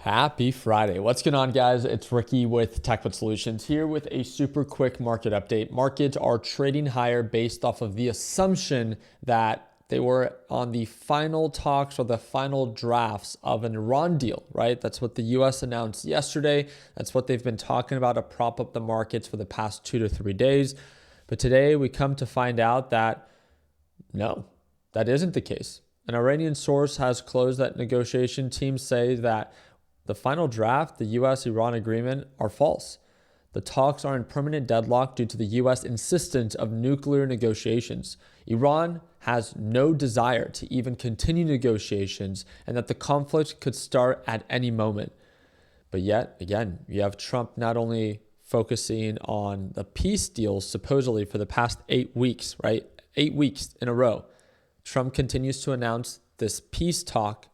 Happy Friday. What's going on, guys? It's Ricky with TechBit Solutions here with a super quick market update. Markets are trading higher based off of the assumption that they were on the final talks or the final drafts of an Iran deal, right? That's what the US announced yesterday. That's what they've been talking about to prop up the markets for the past 2 to 3 days. But today we come to find out that no, that isn't the case. An Iranian source has closed that negotiation. Teams say that the final draft, the US-Iran agreement, are false. The talks are in permanent deadlock due to the US insistence of nuclear negotiations. Iran has no desire to even continue negotiations and that the conflict could start at any moment. But yet, again, you have Trump not only focusing on the peace deals supposedly for the past 8 weeks, right? 8 weeks in a row. Trump continues to announce this peace talk,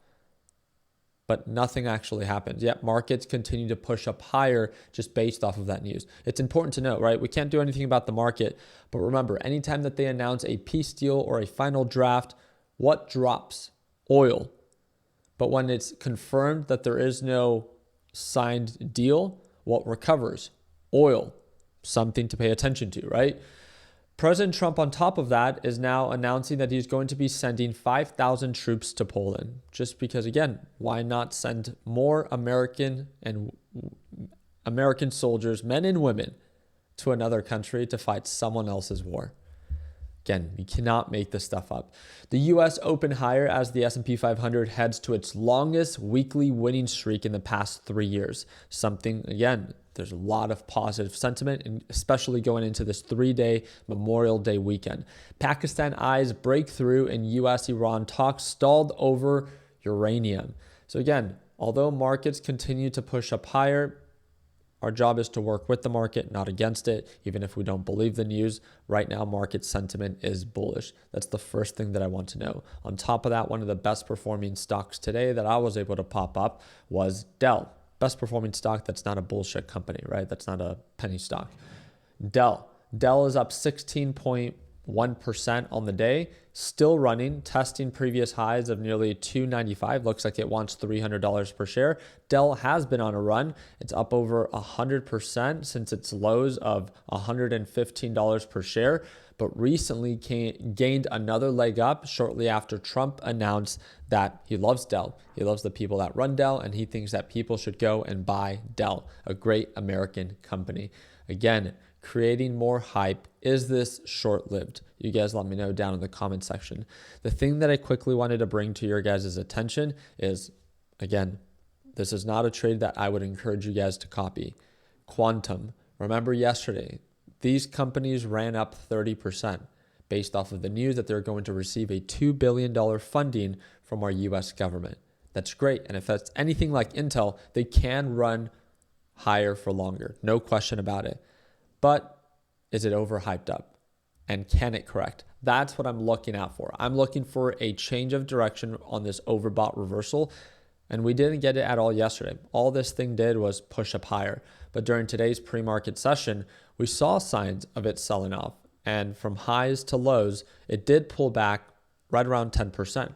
but nothing actually happens. Yet markets continue to push up higher just based off of that news. It's important to note, right? We can't do anything about the market, but remember, anytime that they announce a peace deal or a final draft, what drops? Oil. But when it's confirmed that there is no signed deal, what recovers? Oil. Something to pay attention to, right? President Trump, on top of that, is now announcing that he's going to be sending 5,000 troops to Poland. Just because, again, why not send more American soldiers, men and women, to another country to fight someone else's war? Again, you cannot make this stuff up. The U.S. opened higher as the S&P 500 heads to its longest weekly winning streak in the past 3 years. Something, again, there's a lot of positive sentiment, and especially going into this 3-day Memorial Day weekend. Pakistan eyes breakthrough in U.S.-Iran talks stalled over uranium. So again, although markets continue to push up higher, our job is to work with the market, not against it. Even if we don't believe the news, right now market sentiment is bullish. That's the first thing that I want to know. On top of that, one of the best performing stocks today that I was able to pop up was Dell. Best performing stock that's not a bullshit company, right? That's not a penny stock. Dell. Dell is up 16.1% on the day, still running, testing previous highs of nearly $295. Looks like it wants $300 per share. Dell has been on a run. It's up over 100% since its lows of $115 per share, but recently gained another leg up shortly after Trump announced that he loves Dell. He loves the people that run Dell, and he thinks that people should go and buy Dell, a great American company. Again, creating more hype. Is this short-lived? You guys let me know down in the comment section. The thing that I quickly wanted to bring to your guys' attention is, again, this is not a trade that I would encourage you guys to copy. Quantum. Remember yesterday, these companies ran up 30% based off of the news that they're going to receive a $2 billion funding from our US government. That's great. And if that's anything like Intel, they can run higher for longer. No question about it. But is it overhyped up? And can it correct? That's what I'm looking out for. I'm looking for a change of direction on this overbought reversal. And we didn't get it at all yesterday. All this thing did was push up higher. But during today's pre-market session, we saw signs of it selling off. And from highs to lows, it did pull back right around 10%.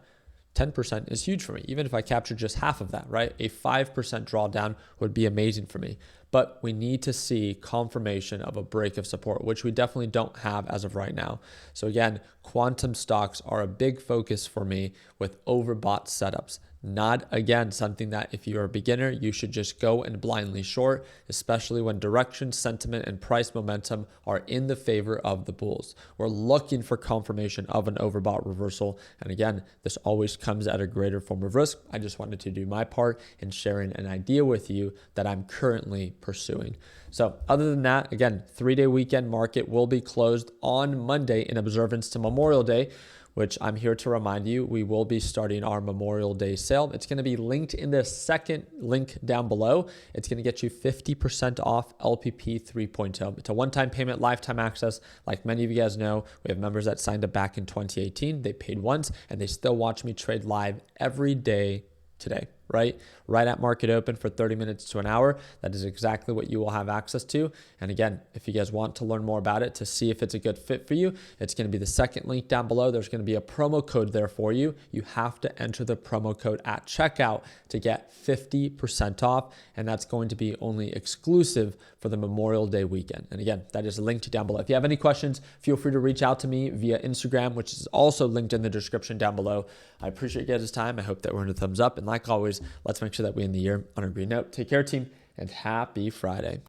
10% is huge for me, even if I capture just half of that, right? A 5% drawdown would be amazing for me. But we need to see confirmation of a break of support, which we definitely don't have as of right now. So again, quantum stocks are a big focus for me with overbought setups. Not, again, something that if you're a beginner, you should just go and blindly short, especially when direction, sentiment, and price momentum are in the favor of the bulls. We're looking for confirmation of an overbought reversal. And again, this always comes at a greater form of risk. I just wanted to do my part in sharing an idea with you that I'm currently pursuing. So other than that, again, 3-day weekend market will be closed on Monday in observance to Memorial Day, which I'm here to remind you, we will be starting our Memorial Day sale. It's going to be linked in the second link down below. It's going to get you 50% off LPP 3.0. It's a one-time payment, lifetime access. Like many of you guys know, we have members that signed up back in 2018. They paid once, and they still watch me trade live every day today. right at market open for 30 minutes to an hour. That is exactly what you will have access to. And again, if you guys want to learn more about it to see if it's a good fit for you, it's going to be the second link down below. There's going to be a promo code there for you. You have to enter the promo code at checkout to get 50% off. And that's going to be only exclusive for the Memorial Day weekend. And again, that is linked down below. If you have any questions, feel free to reach out to me via Instagram, which is also linked in the description down below. I appreciate you guys' time. I hope that we're in a thumbs up. And like always, let's make sure that we end the year on a green note. Take care, team, and happy Friday.